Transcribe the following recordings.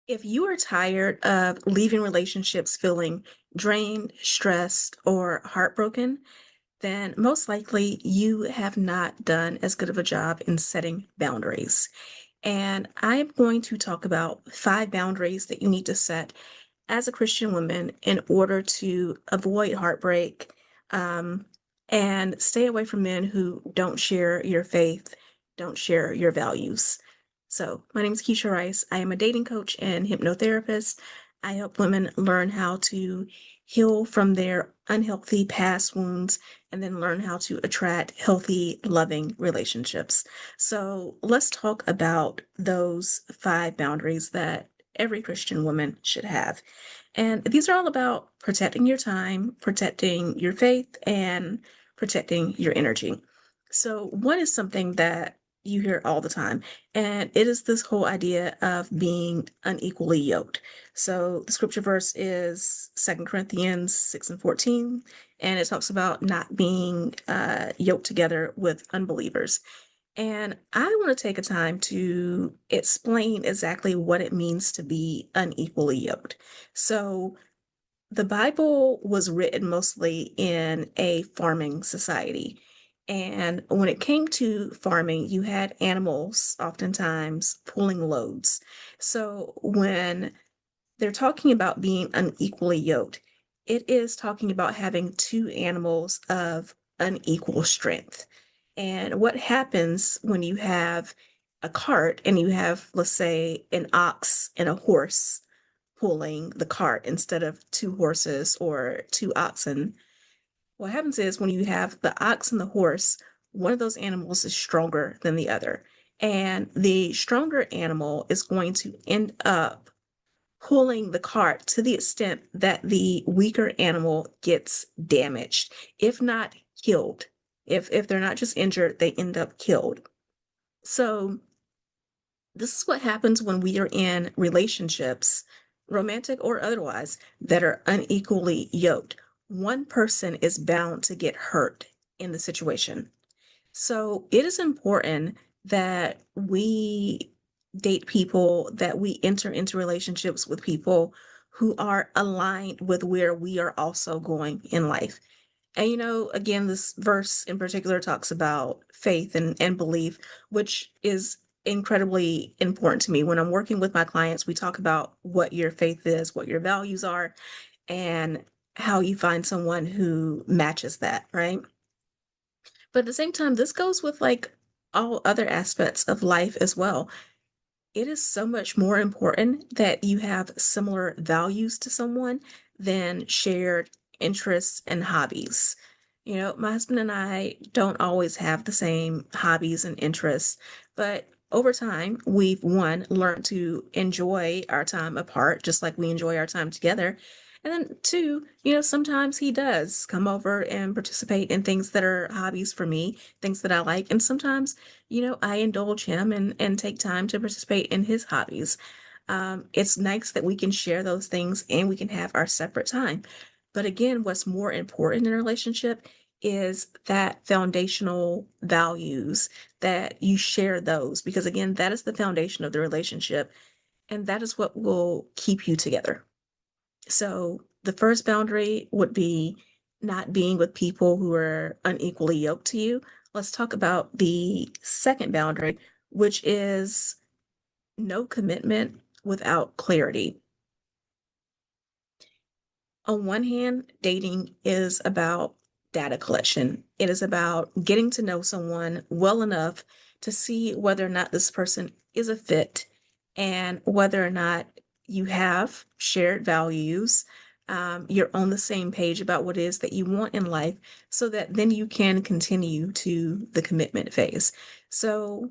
If you are tired of leaving relationships feeling drained, stressed, or heartbroken, then most likely you have not done as good of a job in setting boundaries. And I'm going to talk about 5 boundaries that you need to set as a Christian woman in order to avoid heartbreak, um, and stay away from men who don't share your faith, don't share your values. So, my name is Keshia Rice. I am a dating coach and hypnotherapist. I help women learn how to heal from their unhealthy past wounds and then learn how to attract healthy, loving relationships. So, let's talk about those 5 boundaries that every Christian woman should have. And these are all about protecting your time, protecting your faith, and protecting your energy. So, one is something that you hear all the time, and it is this whole idea of being unequally yoked. So, the scripture verse is 2 Corinthians 6 and 14, and it talks about not being yoked together with unbelievers. And I want to take a time to explain exactly what it means to be unequally yoked. So, the Bible was written mostly in a farming society. And when it came to farming, you had animals oftentimes pulling loads. So, when they're talking about being unequally yoked, it is talking about having two animals of unequal strength. And what happens when you have a cart and you have, let's say, an ox and a horse pulling the cart instead of two horses or two oxen? What happens is when you have the ox and the horse, one of those animals is stronger than the other. And the stronger animal is going to end up pulling the cart to the extent that the weaker animal gets damaged, if not killed. If they're not just injured, they end up killed. So this is what happens when we are in relationships, romantic or otherwise, that are unequally yoked. One person is bound to get hurt in the situation. So it is important that we date people, that we enter into relationships with people who are aligned with where we are also going in life. And again, this verse in particular talks about faith and belief, which is incredibly important to me. When I'm working with my clients, we talk about what your faith is, what your values are, and how you find someone who matches that, right? But at the same time, this goes with like all other aspects of life as well. It is so much more important that you have similar values to someone than shared interests and hobbies. My husband and I don't always have the same hobbies and interests, but over time, we've one, learned to enjoy our time apart, just like we enjoy our time together. And then two, sometimes he does come over and participate in things that are hobbies for me, things that I like. And sometimes I indulge him and take time to participate in his hobbies. It's nice that we can share those things and we can have our separate time. But again, what's more important in a relationship is that foundational values, that you share those, because again, that is the foundation of the relationship and that is what will keep you together. So the first boundary would be not being with people who are unequally yoked to you. Let's talk about the second boundary, which is no commitment without clarity. On one hand, dating is about data collection. It is about getting to know someone well enough to see whether or not this person is a fit and whether or not you have shared values. You're on the same page about what it is that you want in life so that then you can continue to the commitment phase. So,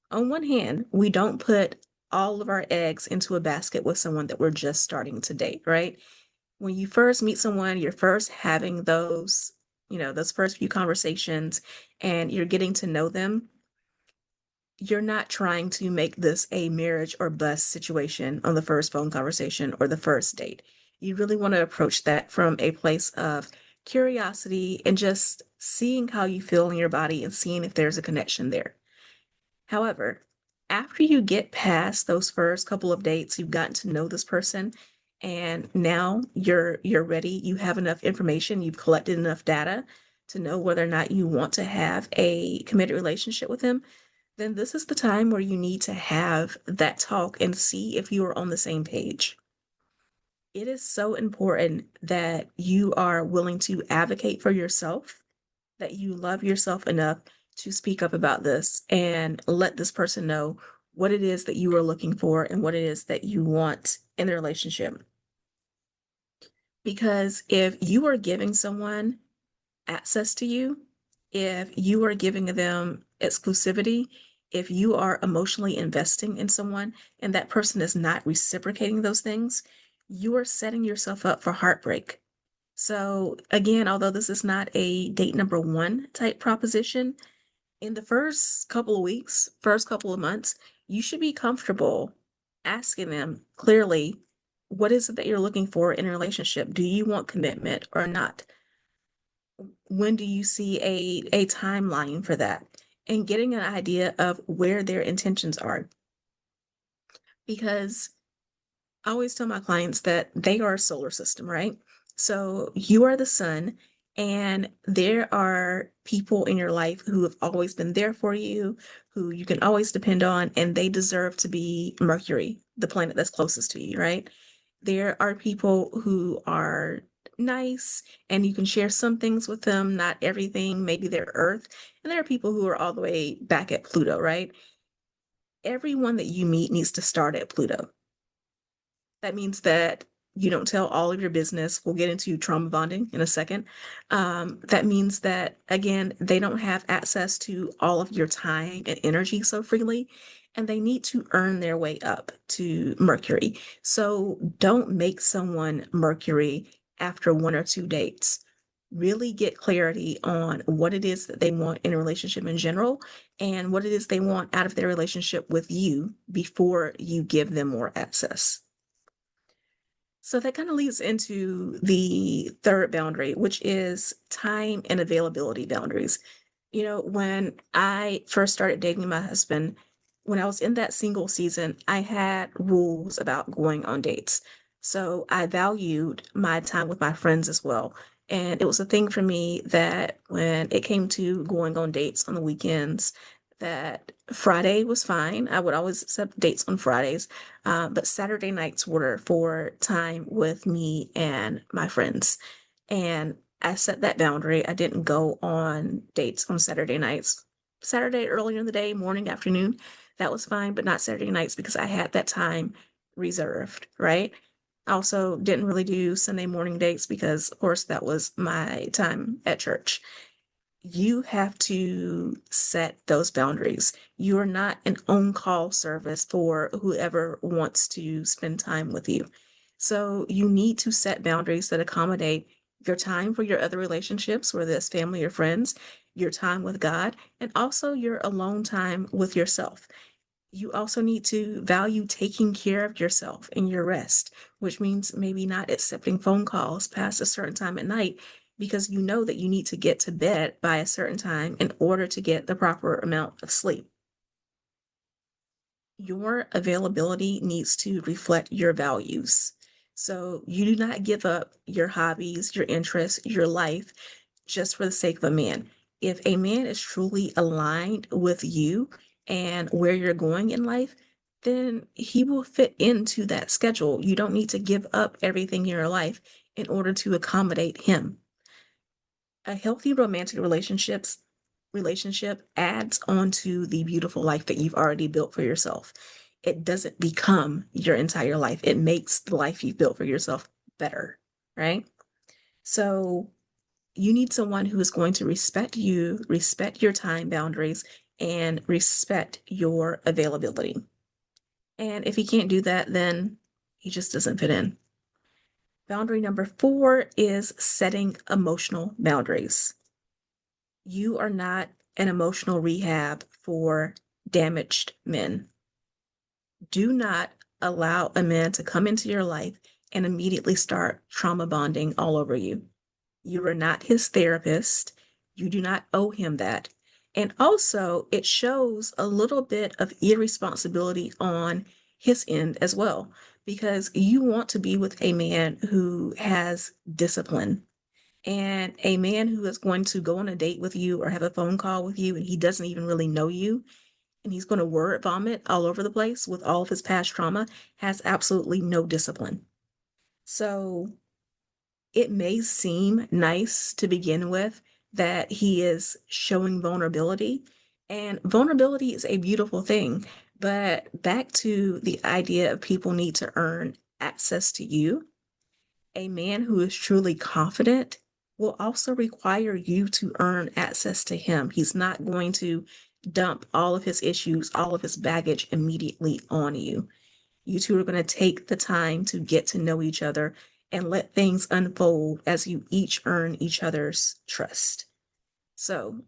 on one hand, we don't put all of our eggs into a basket with someone that we're just starting to date, right? When you first meet someone, you're first having those first few conversations and you're getting to know them. You're not trying to make this a marriage or bust situation on the first phone conversation or the first date. You really want to approach that from a place of curiosity and just seeing how you feel in your body and seeing if there's a connection there. However, After you get past those first couple of dates, you've gotten to know this person, and now you're ready. You have enough information, you've collected enough data to know whether or not you want to have a committed relationship with him, then this is the time where you need to have that talk and see if you are on the same page. It is so important that you are willing to advocate for yourself, that you love yourself enough to speak up about this and let this person know what it is that you are looking for and what it is that you want in the relationship. Because if you are giving someone access to you, if you are giving them exclusivity, if you are emotionally investing in someone and that person is not reciprocating those things, you are setting yourself up for heartbreak. So, again, although this is not a date number one type proposition, in the first couple of weeks, first couple of months, you should be comfortable asking them clearly, what is it that you're looking for in a relationship? Do you want commitment or not? When do you see a timeline for that? And getting an idea of where their intentions are. Because I always tell my clients that they are a solar system, right? So you are the sun, and there are people in your life who have always been there for you, who you can always depend on, and they deserve to be Mercury, the planet that's closest to you, right? There are people who are nice and you can share some things with them, not everything, maybe they're Earth. And there are people who are all the way back at Pluto, right? Everyone that you meet needs to start at Pluto. That means that you don't tell all of your business. We'll get into trauma bonding in a second. That means that, again, they don't have access to all of your time and energy so freely, and they need to earn their way up to Mercury. So don't make someone Mercury after one or two dates. Really get clarity on what it is that they want in a relationship in general and what it is they want out of their relationship with you before you give them more access. So that kind of leads into the third boundary, which is time and availability boundaries. When I first started dating my husband, when I was in that single season, I had rules about going on dates. So I valued my time with my friends as well. And it was a thing for me that when it came to going on dates on the weekends, that Friday was fine. I would always accept dates on Fridays, but Saturday nights were for time with me and my friends. And I set that boundary. I didn't go on dates on Saturday nights. Saturday earlier in the day, morning, afternoon, that was fine, but not Saturday nights because I had that time reserved, right? I also didn't really do Sunday morning dates because, of course, that was my time at church. You have to set those boundaries. You are not an on-call service for whoever wants to spend time with you. So you need to set boundaries that accommodate your time for your other relationships, whether it's family or friends, your time with God, and also your alone time with yourself. You also need to value taking care of yourself and your rest, which means maybe not accepting phone calls past a certain time at night because you know that you need to get to bed by a certain time in order to get the proper amount of sleep. Your availability needs to reflect your values. So you do not give up your hobbies, your interests, your life just for the sake of a man. If a man is truly aligned with you and where you're going in life, then he will fit into that schedule. You don't need to give up everything in your life in order to accommodate him. A healthy romantic relationship adds on to the beautiful life that you've already built for yourself. It doesn't become your entire life. It makes the life you've built for yourself better, right? So you need someone who is going to respect you, respect your time boundaries, and respect your availability. And if he can't do that, then he just doesn't fit in. Boundary number 4 is setting emotional boundaries. You are not an emotional rehab for damaged men. Do not allow a man to come into your life and immediately start trauma bonding all over you. You are not his therapist. You do not owe him that. And also, it shows a little bit of irresponsibility on his end as well, because you want to be with a man who has discipline and a man who is going to go on a date with you or have a phone call with you and he doesn't even really know you and he's going to word vomit all over the place with all of his past trauma has absolutely no discipline. So it may seem nice to begin with that he is showing vulnerability, and vulnerability is a beautiful thing. But back to the idea of people need to earn access to you, a man who is truly confident will also require you to earn access to him. He's not going to dump all of his issues, all of his baggage immediately on you. You two are going to take the time to get to know each other and let things unfold as you each earn each other's trust. So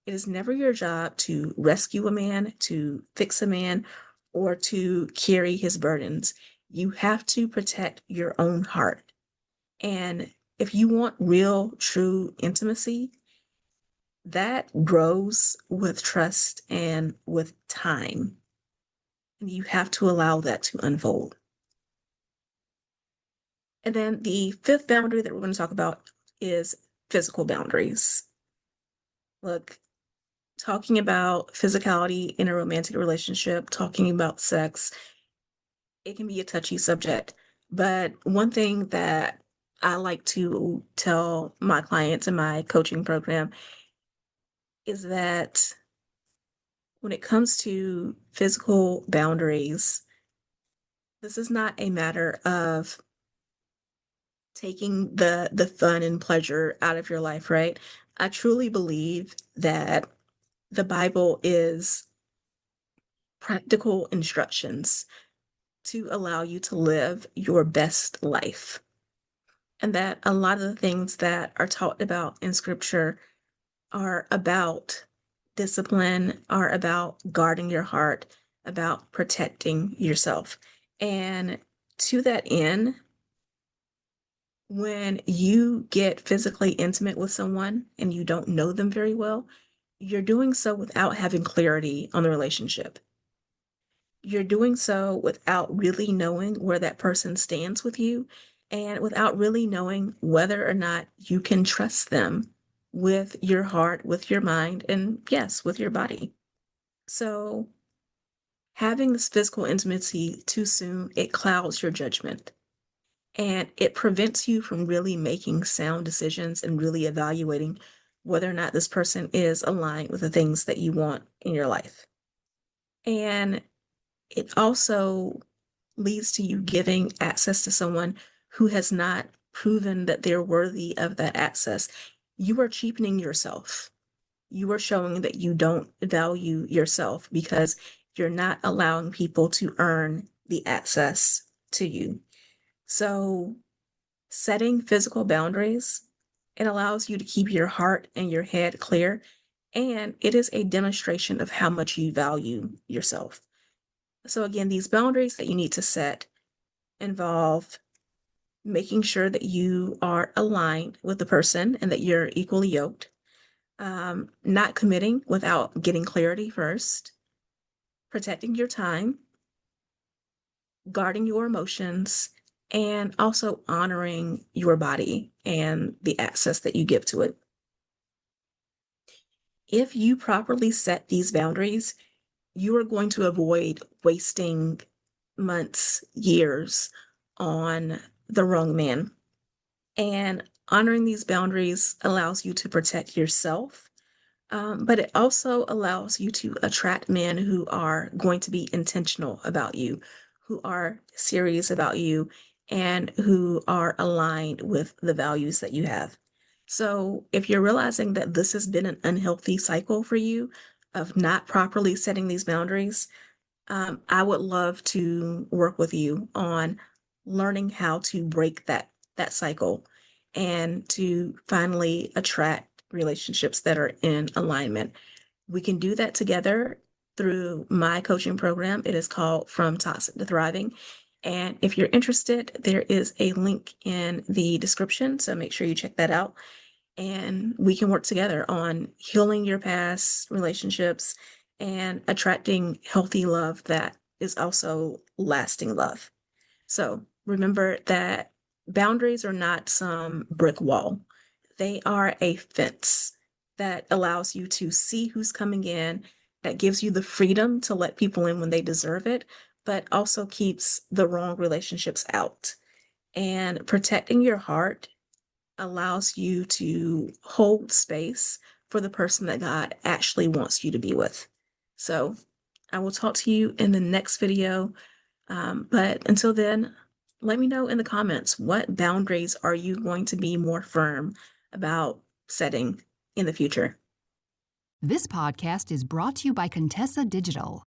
it is never your job to rescue a man, to fix a man, or to carry his burdens. You have to protect your own heart. And if you want real, true intimacy, that grows with trust and with time. And you have to allow that to unfold. And then the fifth boundary that we're going to talk about is physical boundaries. Look, talking about physicality in a romantic relationship, talking about sex, it can be a touchy subject. But one thing that I like to tell my clients in my coaching program is that when it comes to physical boundaries, this is not a matter of taking the fun and pleasure out of your life, right? I truly believe that the Bible is practical instructions to allow you to live your best life. And that a lot of the things that are taught about in scripture are about discipline, are about guarding your heart, about protecting yourself. And to that end, when you get physically intimate with someone and you don't know them very well, you're doing so without having clarity on the relationship. You're doing so without really knowing where that person stands with you and without really knowing whether or not you can trust them with your heart, with your mind, and yes, with your body. So, having this physical intimacy too soon, it clouds your judgment and it prevents you from really making sound decisions and really evaluating whether or not this person is aligned with the things that you want in your life. And it also leads to you giving access to someone who has not proven that they're worthy of that access. You are cheapening yourself. You are showing that you don't value yourself because you're not allowing people to earn the access to you. So, setting physical boundaries, it allows you to keep your heart and your head clear, and it is a demonstration of how much you value yourself. So, again, these boundaries that you need to set involve making sure that you are aligned with the person and that you're equally yoked, not committing without getting clarity first, protecting your time, guarding your emotions, and also honoring your body and the access that you give to it. If you properly set these boundaries, you are going to avoid wasting months, years on the wrong man. And honoring these boundaries allows you to protect yourself, but it also allows you to attract men who are going to be intentional about you, who are serious about you, and who are aligned with the values that you have. So, if you're realizing that this has been an unhealthy cycle for you of not properly setting these boundaries, I would love to work with you on learning how to break that cycle and to finally attract relationships that are in alignment. We can do that together through my coaching program. It is called From Toxic to Thriving. And if you're interested, there is a link in the description. So make sure you check that out. and we can work together on healing your past relationships and attracting healthy love that is also lasting love. So remember that boundaries are not some brick wall. They are a fence that allows you to see who's coming in, that gives you the freedom to let people in when they deserve it, but also keeps the wrong relationships out. And protecting your heart allows you to hold space for the person that God actually wants you to be with. So I will talk to you in the next video. But until then, let me know in the comments, what boundaries are you going to be more firm about setting in the future? This podcast is brought to you by Contessa Digital.